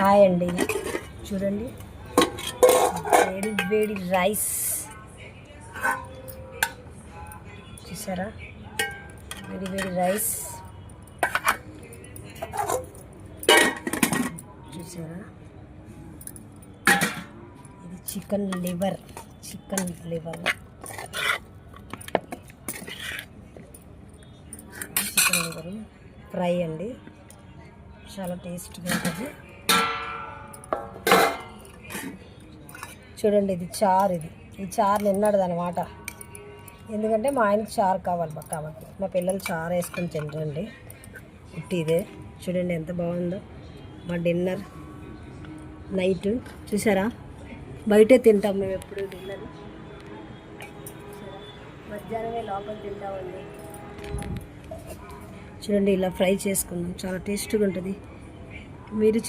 Hi అండి, చూడండి వేడి వేడి రైస్ చూసారా, వేడి వేడి రైస్ చూసారా. ఇది చికెన్ లివర్ ఫ్రై అండి, చాలా టేస్ట్గా ఉంటుంది. చూడండి ఇది చారు, ఈ చారు నిన్నటిది అనమాట. ఎందుకంటే మా ఆయనకి చారు కావాలి కాబట్టి మా పిల్లలు చారు వేసుకొని తినరండి. ఇదే చూడండి ఎంత బాగుందో మా డిన్నర్ నైట్. చూసారా, బయటే తింటాం మేము ఎప్పుడు డిన్నర్. మధ్యాహ్నమే లోపల తింటామండి. చూడండి ఇలా ఫ్రై చేసుకుందాం, చాలా టేస్ట్గా ఉంటుంది. మీరు